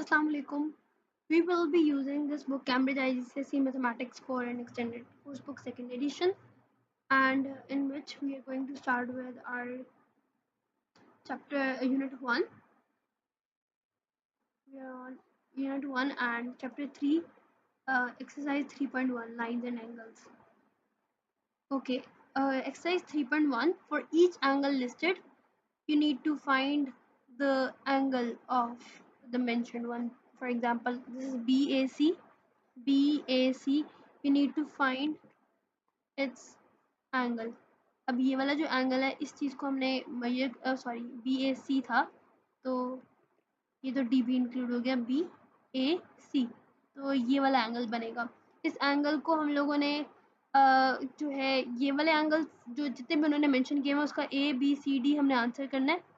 Assalamu alaikum. We will be using this book Cambridge IGCSE Mathematics Core and Extended Course Book Second Edition, and in which we are going to start with our chapter Unit 1. We are on Unit 1 and Chapter 3, Exercise 3.1 Lines and Angles. Okay, Exercise 3.1, for each angle listed, you need to find the angle of the mentioned one. For example, this is BAC. BAC, you need to find its angle. अब ये वाला जो angle है इस चीज़ को हमने BAC था, तो ये तो DB इंक्लूड हो गया, BAC, तो ये वाला एंगल बनेगा। इस एंगल को हम लोगों ने जो है ये वाले एंगल जो जितने भी उन्होंने मेंशन किए हैं उसका ABCD हमने आंसर करना है।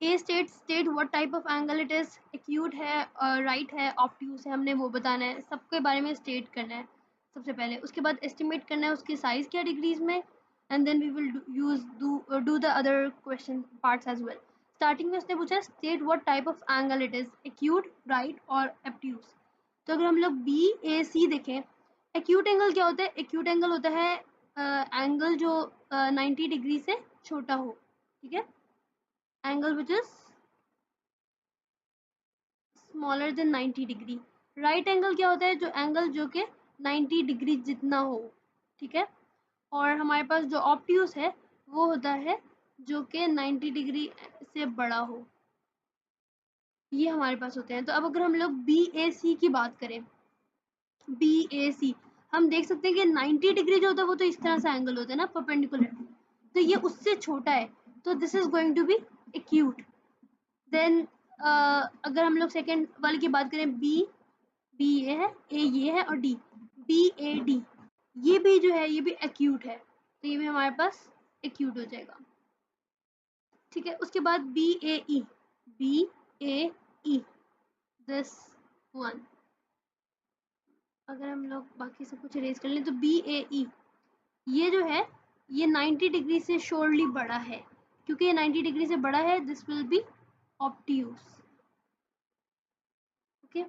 A state what type of angle it is, acute है, राइट है, ऑब्ट्यूज है, हमने वो बताना है, सबके बारे में स्टेट करना है सबसे पहले। उसके बाद एस्टिमेट करना है उसकी साइज़ क्या डिग्रीज में, and then we will do the other question parts as well. Starting में उसने पूछा state what type of angle it is, acute, right और ऑब्ट्यूज। तो अगर हम लोग BAC देखें, एक्यूट एंगल क्या होता है? एक्यूट एंगल होता है एंगल जो 90 डिग्री से छोटा हो, ठीक है, angle which is smaller than 90 degree. Right angle क्या होता है? जो एंगल जो कि 90 डिग्री जितना हो, ठीक है। और हमारे पास जो ऑब्ट्यूज है वो होता है जो कि 90 डिग्री से बड़ा हो, ये हमारे पास होते हैं। तो अब अगर हम लोग BAC की बात करें, BAC हम देख सकते हैं कि 90 डिग्री जो होता है वो तो इस तरह से एंगल होता है ना, परपेंडिकुलर, तो ये उससे छोटा है, तो this is going to be acute. Then अगर हम लोग सेकेंड वाले की बात करें, बी ये है, ए ये है और डी, BAD, ये भी जो है ये भी एक्यूट है, तो ये भी हमारे पास एक्यूट हो जाएगा, ठीक है। उसके बाद BAE, BAE दिस वन, अगर हम लोग बाकी सब कुछ इरेज कर लें तो BAE ये जो है ये 90 डिग्री से श्योरली बड़ा है, क्योंकि ये 90 डिग्री से बड़ा है, this will be obtuse, okay.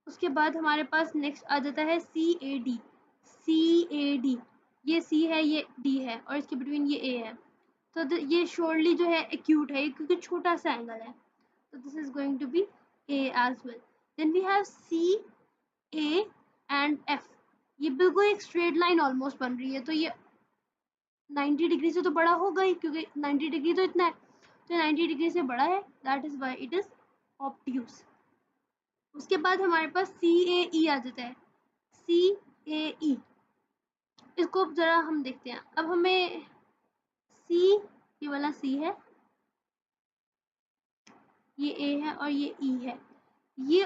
उसके बाद हमारे पास नेक्स्ट आ जाता है CAD, CAD ये C है, ये D है और इसके बिटवीन ये A है, तो ये श्योरली जो है एक्यूट है क्योंकि छोटा सा एंगल है, तो this is going to be A as well. Then we have CA and F, ये बिल्कुल एक स्ट्रेट लाइन ऑलमोस्ट बन रही है, तो ये 90 डिग्री से तो बड़ा होगा ही, क्योंकि 90 डिग्री तो इतना है, तो 90 डिग्री से बड़ा है, that is why it is obtuse. उसके बाद हमारे पास CAE आ जाता है, CAE, इसको जरा हम देखते हैं। अब हमें ये वाला C है, ये A है और ये E है, ये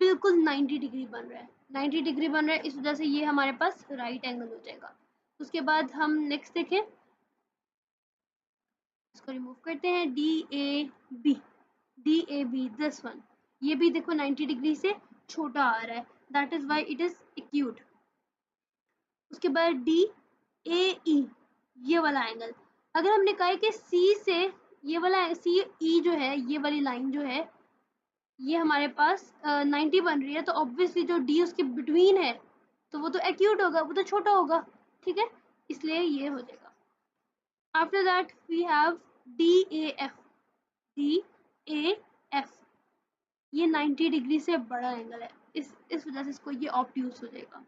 बिल्कुल 90 डिग्री बन रहा है, 90 डिग्री बन रहा है, इस वजह से ये हमारे पास राइट एंगल हो जाएगा। उसके बाद हम नेक्स्ट देखें, इसको रिमूव करते हैं, DAB दिस वन, ये भी देखो 90 डिग्री से छोटा आ रहा है, that is why it is acute. उसके बाद DAE ये वाला एंगल, अगर हमने कहा है कि C से ये वाला CE जो है, ये वाली लाइन जो है ये हमारे पास 90 बन रही है, तो ऑब्वियसली जो D उसके बिटवीन है तो वो तो एक्यूट होगा, वो तो छोटा होगा, ठीक है, इसलिए ये हो जाएगा। After that we have DAF, DAF ये 90 डिग्री से बड़ा एंगल है, इस वजह से इसको ये ऑब्ट्यूज हो जाएगा।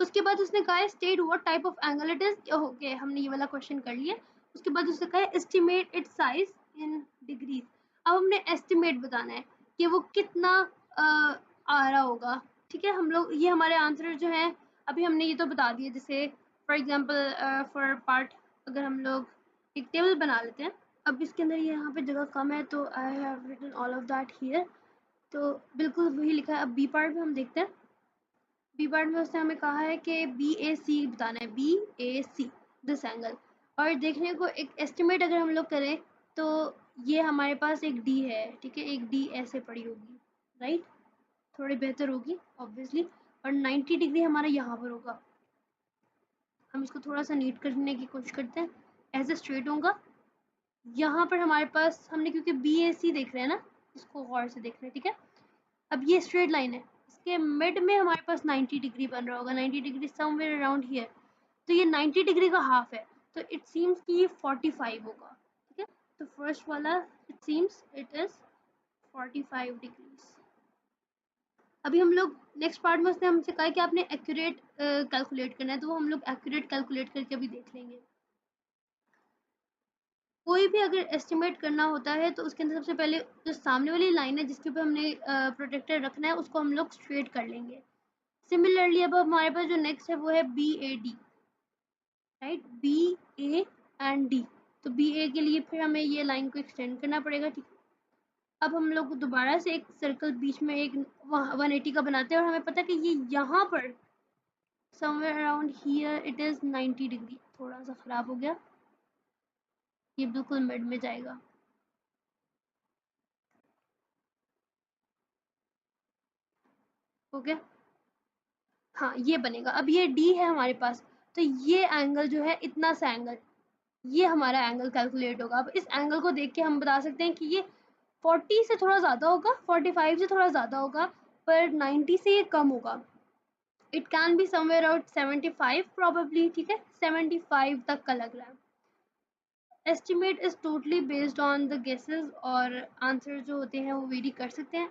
उसके बाद उसने कहा है state what type of angle it is, okay हमने ये वाला क्वेश्चन कर लिया। उसके बाद उसने कहा है estimate it's size in degrees, अब हमने एस्टिमेट बताना है कि वो कितना आ रहा होगा, ठीक है। हम लोग ये हमारे आंसर जो है अभी हमने ये तो बता दिए, जैसे फॉर एग्जांपल फॉर पार्ट अगर हम लोग एक टेबल बना लेते हैं, अब इसके अंदर यहाँ पे जगह कम है तो I have written all of that here, तो बिल्कुल वही लिखा है। अब बी पार्ट में हम देखते हैं, बी पार्ट में उसने हमें कहा है कि BAC बताना है, BAC दिस एंगल, और देखने को एक एस्टिमेट अगर हम लोग करें तो ये हमारे पास एक D है, ठीक है, एक D ऐसे पड़ी होगी, राइट, थोड़ी बेहतर होगी ऑब्वियसली, और 90 डिग्री हमारा यहाँ पर होगा। हम इसको थोड़ा सा नीट करने की कोशिश करते हैं, ऐसे स्ट्रेट होगा, यहाँ पर हमारे पास हमने क्योंकि BAC देख रहे हैं ना, इसको गौर से देख रहे हैं, ठीक है। अब ये स्ट्रेट लाइन है, इसके मिड में हमारे पास 90 डिग्री बन रहा होगा, 90 डिग्री समवेयर अराउंड हियर। तो ये 90 डिग्री का हाफ है, तो इट सीम्स कि ये 45 होगा, ठीक है। तो फर्स्ट वाला it seems it is 45 degrees. अभी हम लोग नेक्स्ट पार्ट में उसने हमसे कहा कि आपने एक्यूरेट कैलकुलेट करना है, तो वो हम लोग एक्यूरेट कैलकुलेट करके अभी देख लेंगे। कोई भी अगर एस्टिमेट करना होता है तो उसके अंदर सबसे पहले जो सामने वाली लाइन है जिसके ऊपर हमने प्रोटेक्टर रखना है उसको हम लोग स्ट्रेट कर लेंगे। सिमिलरली अब हमारे पास जो नेक्स्ट है वो है BAD, right, BA and D। तो BA के लिए फिर हमें ये लाइन को एक्सटेंड करना पड़ेगा, ठीक है। अब हम लोग दोबारा से एक सर्कल बीच में एक 180 का बनाते हैं और हमें पता है कि ये यहाँ पर somewhere around here it is 90 degree. थोड़ा सा खराब हो गया, ये बिल्कुल मिड में जाएगा। ओके, हाँ ये बनेगा। अब ये D है हमारे पास, तो ये एंगल जो है इतना सा एंगल, ये हमारा एंगल कैलकुलेट होगा। अब इस एंगल को देख के हम बता सकते हैं कि ये 40 से थोड़ा ज़्यादा होगा, 45 से थोड़ा ज़्यादा होगा, पर 90 से ये कम होगा। It can be somewhere out 75 probably, ठीक है, 75 तक का लग रहा है। Estimate is totally based on the guesses, और आंसर जो होते हैं वो वेरी कर सकते हैं,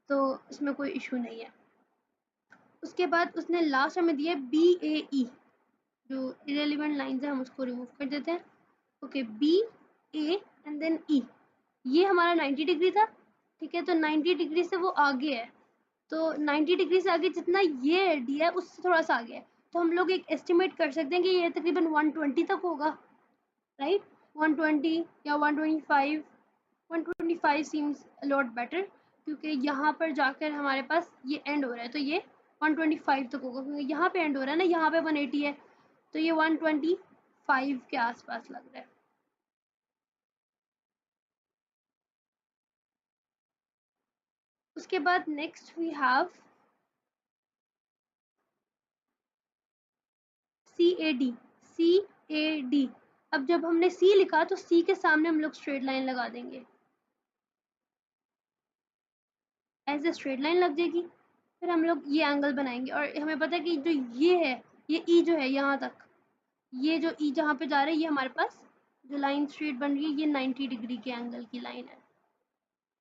तो इसमें कोई इशू नहीं है। उसके बाद उसने लास्ट हमें दिया BAE, जो इरेलीवेंट लाइन्स है हम उसको रिमूव कर देते हैं। Okay, BA and then E, ये हमारा 90 डिग्री था, ठीक है। तो 90 डिग्री से वो आगे है, तो 90 डिग्री से आगे जितना ये डी है उससे थोड़ा सा आगे है, तो हम लोग एक एस्टिमेट कर सकते हैं कि ये तकरीबन 120 तक होगा, राइट। 120 या 125, 125 सीम्स अ लॉट बेटर, क्योंकि यहाँ पर जाकर हमारे पास ये एंड हो रहा है, तो ये 125 तक होगा, क्योंकि यहाँ पे एंड हो रहा है ना, यहाँ पे 180 है, तो ये 125 के आसपास लग रहा है। उसके बाद next we have CAD। CAD, अब जब हमने C लिखा तो C के सामने हम लोग स्ट्रेट लाइन लगा देंगे, ऐसे स्ट्रेट लाइन लग जाएगी। फिर हम लोग ये एंगल बनाएंगे, और हमें पता है कि जो ये है, ये E जो है यहाँ तक, ये जो E जहाँ पे जा रहा है, ये हमारे पास जो लाइन स्ट्रेट बन रही है ये 90 डिग्री के एंगल की लाइन है,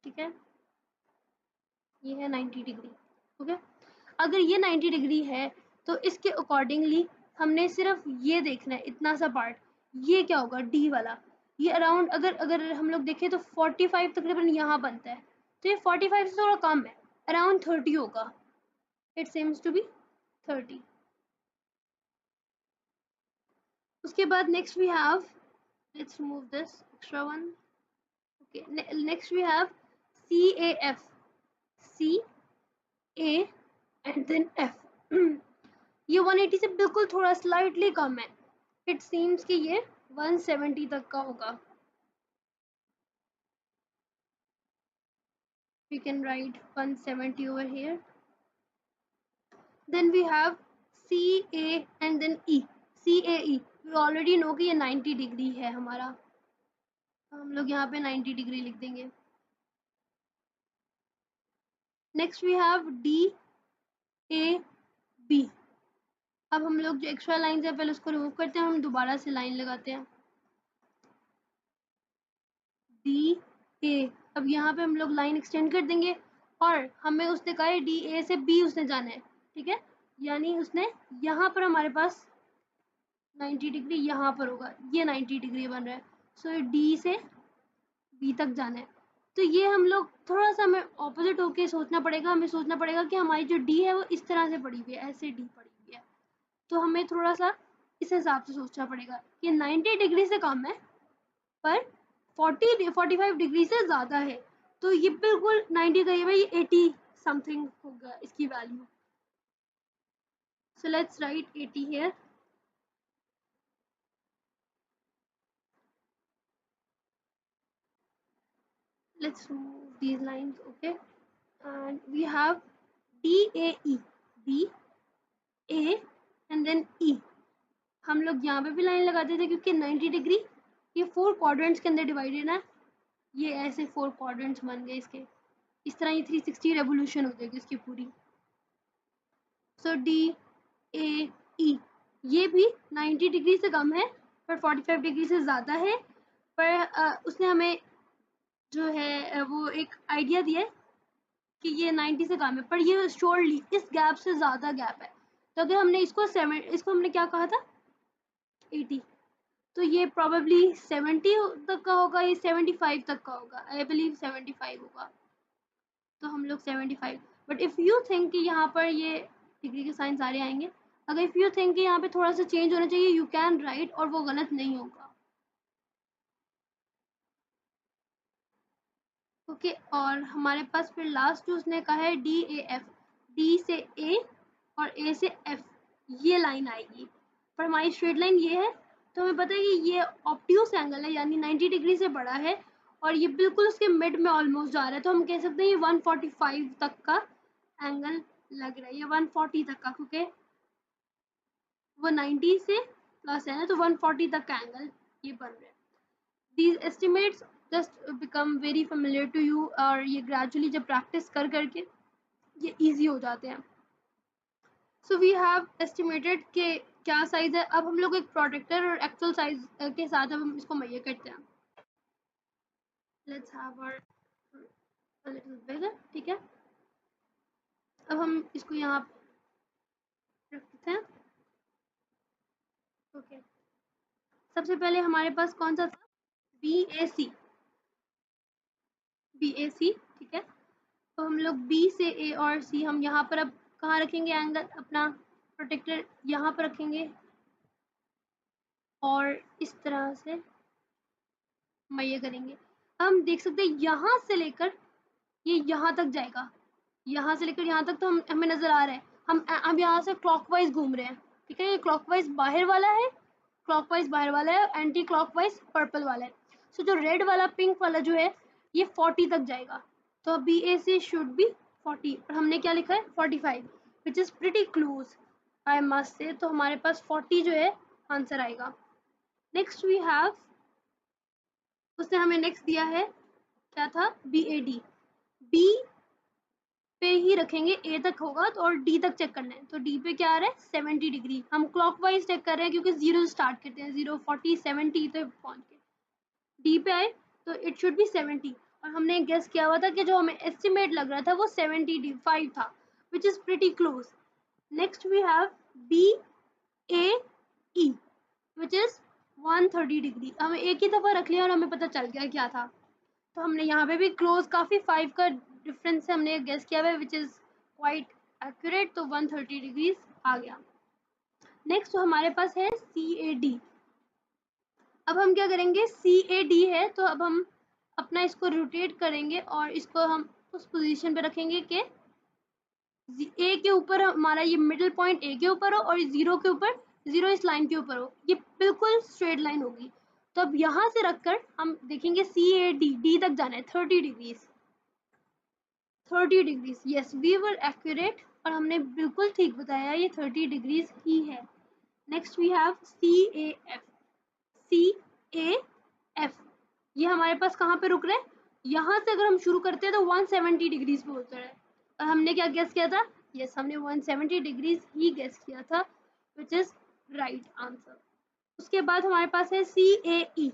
ठीक है। ये है 90 डिग्री, ओके। अगर ये 90 डिग्री है तो इसके अकॉर्डिंगली हमने सिर्फ ये देखना है, इतना सा पार्ट, ये क्या होगा, D वाला। ये अराउंड अगर अगर हम लोग देखें तो 45 तकरीबन यहाँ बनता है, तो ये 45 से थोड़ा कम है, अराउंड 30 होगा। It seems to be 30। उसके बाद next we have, let's remove this extra one. Okay, next we have CAF, CA and then F। ये 180 से बिल्कुल थोड़ा स्लाइटली कम है, इट सीम्स कि ये 170 तक का होगा। We can write 170 over here. Then we have CA and then E. CAE, we already know कि ये 90 डिग्री है हमारा, हम लोग यहाँ पे 90 डिग्री लिख देंगे। Next we have DAB। अब हम लोग जो एक्स्ट्रा लाइन है पहले उसको रिमूव करते हैं, हम दोबारा से लाइन लगाते हैं DA। अब यहाँ पे हम लोग लाइन एक्सटेंड कर देंगे, और हमें उसने कहा है DA से B उसने जाना है, ठीक है। यानी उसने यहाँ पर हमारे पास 90 डिग्री यहाँ पर होगा, ये 90 डिग्री बन रहा है, सो D से B तक जाना है। तो ये हम लोग थोड़ा सा हमें ऑपोजिट होके सोचना पड़ेगा, हमें सोचना पड़ेगा कि हमारी जो D है वो इस तरह से पड़ी हुई है, ऐसे D पड़ी हुई है, तो हमें थोड़ा सा इस हिसाब से सोचना पड़ेगा कि 90 डिग्री से कम है पर 45 डिग्री से ज़्यादा है, तो ये बिल्कुल 90 करीब है, ये 80 समथिंग होगा इसकी value. So let's write 80 here. Let's remove these lines, okay, and we have DAE, DA and then E। हम लोग यहाँ पे भी लाइन लगाते थे क्योंकि 90 डिग्री ये 4 क्वाड्रेंट्स के अंदर डिवाइडेड है, ये ऐसे 4 क्वाड्रेंट्स बन गए इसके, इस तरह ये 360 रेवोल्यूशन हो जाएगी इसकी पूरी। सो डी ए ई ये भी 90 डिग्री से कम है पर 45 डिग्री से ज़्यादा है, पर उसने हमें जो है वो एक आइडिया दिया है कि ये 90 से कम है, पर ये श्योरली इस गैप से ज़्यादा गैप है। तो अगर हमने इसको हमने क्या कहा था 80, तो ये प्रोबेबली 70 तक का होगा, ये 75 तक का होगा, आई बिलीव 75 होगा, तो हम लोग 75। बट इफ़ यू थिंक कि यहाँ पर ये डिग्री के साइन सारे आएंगे, अगर इफ़ यू थिंक कि यहाँ पे थोड़ा सा चेंज होना चाहिए, यू कैन राइट, और वो गलत नहीं होगा। ओके और हमारे पास फिर लास्ट जो उसने कहा है डी ए एफ, डी से ए और ए से एफ ये लाइन आएगी, पर हमारी स्ट्रेट लाइन ये है, तो हमें पता है कि ये ऑब्ट्यूस एंगल है, यानी 90 डिग्री से बड़ा है और ये बिल्कुल उसके मिड में ऑलमोस्ट जा रहा है, तो हम कह सकते हैं ये 145 तक का एंगल लग रहा है, ये 140 तक का, क्योंकि वो 90 से प्लस है ना, तो 140 तक का एंगल ये बन रहा है। These estimates just become very familiar to you, और ये gradually जब practice कर करके ये easy हो जाते हैं। So we have estimated के क्या size है, अब हम लोग एक protector और actual size के साथ अब हम इसको measure करते हैं। Let's have our a little bigger, ठीक है। अब हम इसको यहाँ रख देते हैं। ओके सबसे पहले हमारे पास कौन सा था, BAC, BAC ठीक है। तो हम लोग B से A और C हम यहाँ पर अब कहाँ रखेंगे एंगल, अपना प्रोटेक्टर यहाँ पर रखेंगे और इस तरह से मेजर करेंगे। हम देख सकते हैं यहाँ से लेकर ये यहाँ तक जाएगा, यहाँ से लेकर यहाँ तक, तो हमें नजर आ रहा है हम अब यहाँ से क्लॉकवाइज घूम रहे हैं, ठीक है। ये क्लॉकवाइज बाहर वाला है, क्लॉकवाइज बाहर वाला है, एंटी क्लॉकवाइज पर्पल वाला है। सो जो रेड वाला पिंक वाला जो है ये 40 तक जाएगा, तो B A C should be 40, और हमने क्या लिखा है 45, which is pretty close I must say, तो हमारे पास 40 जो है आंसर आएगा। नेक्स्ट वी हैव, उसने हमें नेक्स्ट दिया है क्या था, बी ए डी, बी पे ही रखेंगे, ए तक होगा तो, और डी तक चेक करना है, तो डी पे क्या आ रहा है 70 डिग्री, हम क्लॉकवाइज चेक कर रहे हैं क्योंकि 0 से स्टार्ट करते हैं, 0 40 70 तो पहुंच गए, डी पे आए तो इट शुड बी 70, और हमने गेस किया हुआ था कि जो हमें एस्टिमेट लग रहा था वो 75 था, which is pretty close. Next we have B A E which is 130 degree, हमें एक ही दफा रख लिया और हमें पता चल गया क्या था, तो हमने यहाँ पे भी क्लोज काफ़ी 5 का डिफरेंस से हमने गेस किया हुआ है, विच इज़ क्वाइट एक्यूरेट, तो 130 डिग्रीज आ गया। नेक्स्ट हमारे पास है सी ए डी, अब हम क्या करेंगे, सी ए डी है तो अब हम अपना इसको रोटेट करेंगे और इसको हम उस पोजीशन पे रखेंगे कि ए के ऊपर हमारा ये मिडिल पॉइंट ए के ऊपर हो और जीरो के ऊपर, जीरो इस लाइन के ऊपर हो, ये बिल्कुल स्ट्रेट लाइन होगी। तो अब यहाँ से रखकर हम देखेंगे सी ए डी, डी तक जाना है 30 degrees, 30 degrees, yes we were accurate, और हमने बिल्कुल ठीक बताया, ये 30 डिग्रीज ही है। Next we have C A F, C A F, ये हमारे पास कहाँ पे रुक रहे हैं, यहाँ से अगर हम शुरू करते हैं तो 170 डिग्रीज पे होता है, और हमने क्या गेस किया था, यस हमने 170 डिग्रीज ही गेस किया था, विच इज राइट आंसर। उसके बाद हमारे पास है सी ए ई,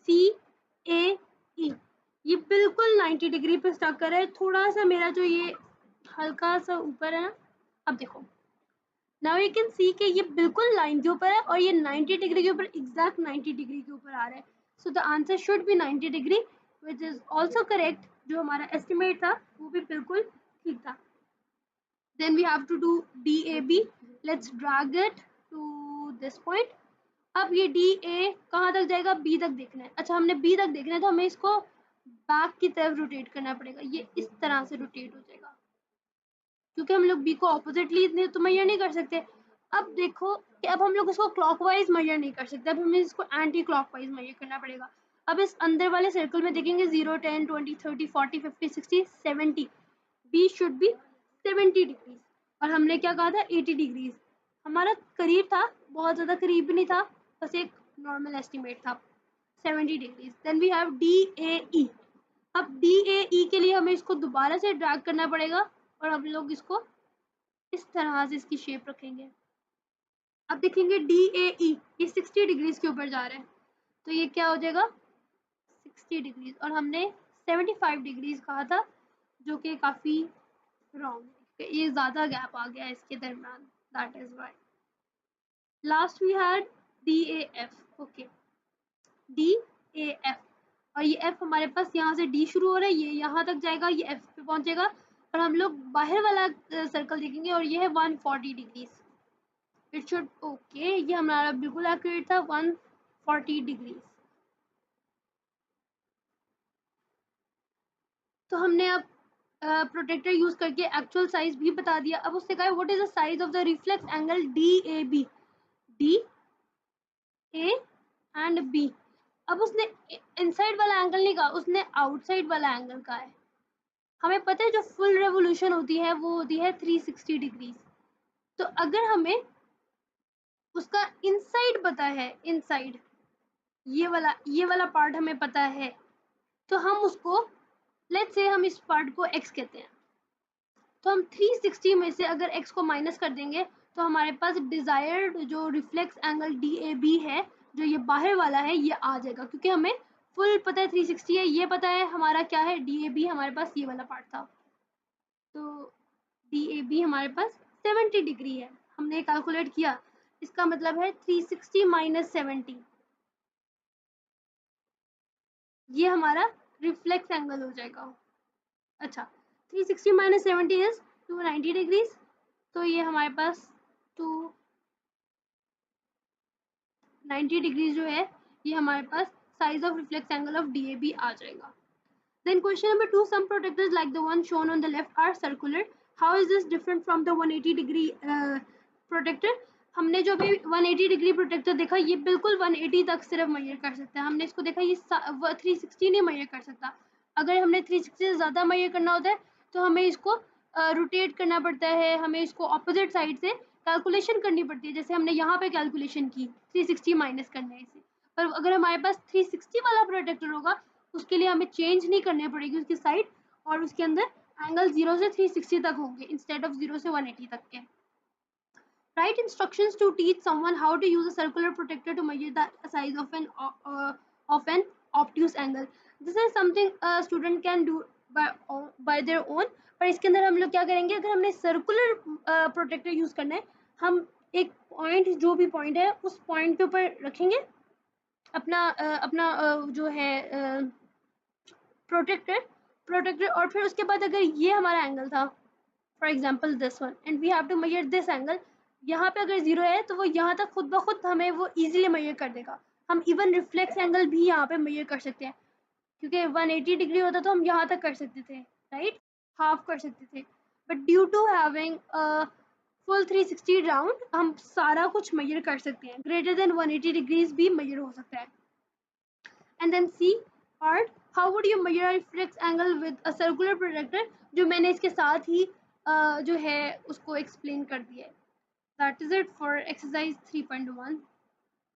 सी ए ई, ये बिल्कुल 90 डिग्री पे स्टक कर है, थोड़ा सा मेरा जो ये हल्का सा ऊपर है ना, अब देखो नाउ यू कैन सी कि ये बिल्कुल लाइन के ऊपर है और ये 90 डिग्री के ऊपर, एग्जैक्ट 90 डिग्री के ऊपर आ रहा है, so the answer should be 90 degree, which is also correct, जो हमारा एस्टिमेट था वो भी बिल्कुल ठीक था। Then we have to do D A B, let's drag it to this point. अब ये डी ए कहाँ तक जाएगा, बी तक देखना है, अच्छा हमने बी तक देखना है तो हमें इसको बैक की तरफ रोटेट करना पड़ेगा, ये इस तरह से रोटेट हो जाएगा, क्योंकि हम लोग बी को ऑपोजिटली इतने तो मेजर नहीं कर सकते। अब देखो कि अब हम लोग इसको क्लॉकवाइज मेजर नहीं कर सकते, अब हमें इसको एंटी क्लॉकवाइज मेजर करना पड़ेगा। अब इस अंदर वाले सर्कल में देखेंगे 0 10 20 30 40 50 60 70, बी शुड बी 70 डिग्रीज, और हमने क्या कहा था 80 डिग्रीज, हमारा करीब था, बहुत ज़्यादा करीब भी नहीं था, बस एक नॉर्मल एस्टिमेट था। 70 degrees. Then we have DAE। अब DAE के लिए हमें इसको दोबारा से ड्रैग करना पड़ेगा और हम लोग इसको इस तरह से इसकी शेप रखेंगे। अब देखेंगे DAE ये 60 डिग्रीज के ऊपर जा रहा है, तो ये क्या हो जाएगा 60 डिग्रीज, और हमने 75 डिग्रीज कहा था जो कि काफ़ी रॉन्ग है, ये ज़्यादा गैप आ गया इसके दरम्यान, that is why. Last we had DAF। Okay, DAF, और ये F हमारे पास यहाँ से D शुरू हो रहा है, ये यहाँ तक जाएगा, ये F पे पहुँचेगा, और हम लोग बाहर वाला सर्कल देखेंगे और ये है 140 डिग्रीज। इट शुड ओके, ये हमारा बिल्कुल एक्यूरेट था 140 डिग्रीज। तो हमने अब प्रोटेक्टर यूज करके एक्चुअल साइज भी बता दिया। अब उससे कहा what is the size of the reflex angle DAB, D A and B। अब उसने इनसाइड वाला एंगल नहीं कहा, उसने आउटसाइड वाला एंगल कहा है। हमें पता है जो फुल रेवोल्यूशन होती है वो होती है 360 डिग्रीज। तो अगर हमें उसका इनसाइड पता है, इनसाइड ये वाला पार्ट हमें पता है, तो हम उसको लेट्स से हम इस पार्ट को x कहते हैं, तो हम 360 में से अगर x को माइनस कर देंगे तो हमारे पास डिजायर्ड जो रिफ्लेक्स एंगल DAB है, जो ये बाहर वाला है, ये आ जाएगा, क्योंकि हमें फुल पता है 360 है, ये पता है हमारा क्या है DAB, हमारे पास ये वाला पार्ट था। तो DAB हमारे पास 70 डिग्री है, हमने कैलकुलेट किया, इसका मतलब है 360 माइनस 70, ये हमारा रिफ्लेक्स एंगल हो जाएगा। अच्छा, 360 माइनस 70 इज 290 डिग्रीज, तो ये हमारे पास 290 डिग्रीज जो है ये हमारे पास size of reflex angle of DAB आ जाएगा। Then question number 2, some protectors like the one shown on the left are circular. How is this different from the 180 degree protector? हमने जो भी 180 डिग्री प्रोटेक्टर देखा ये बिल्कुल 180 तक सिर्फ मेजर कर सकता है, हमने इसको देखा ये 360 नहीं मेजर कर सकता। अगर हमने 360 से ज़्यादा मेजर करना होता है तो हमें इसको रोटेट करना पड़ता है, हमें इसको ऑपोजिट साइड से कैलकुलेशन करनी पड़ती है, जैसे हमने यहाँ पे कैलकुलेशन की 360 माइनस करने से। पर अगर हमारे पास 360 वाला प्रोटेक्टर होगा उसके लिए हमें चेंज नहीं करनी पड़ेगी उसकी साइड, और उसके अंदर एंगल 0 से 360 तक होंगे इंस्टेड ऑफ 0 से 180 तक के। Write instructions to teach someone how to use a circular protector to measure the size of an obtuse angle. This is something a student can do by their own. पर इसके अंदर हम लोग क्या करेंगे, अगर हमने सर्कुलर प्रोटेक्टर यूज करना है, हम एक पॉइंट, जो भी पॉइंट है उस पॉइंट के ऊपर रखेंगे अपना जो है प्रोटेक्टर और फिर उसके बाद अगर ये हमारा एंगल था, for example this one, and we have to measure this angle, यहाँ पे अगर 0 है तो वो यहाँ तक खुद ब खुद हमें वो इजीली मेजर कर देगा। हम इवन रिफ्लेक्स एंगल भी यहाँ पे मेजर कर सकते हैं, क्योंकि 180 डिग्री होता तो हम यहाँ तक कर सकते थे, राइट, हाफ कर सकते थे, but due to having full 360 round हम सारा कुछ मेजर कर सकते हैं, ग्रेटर देन 180 डिग्रीज भी मेजर हो सकता है। And then C part, how would you measure a reflex angle with a circular protector, जो मैंने इसके साथ ही जो है उसको explain कर दिया है। That is it for exercise 3.1.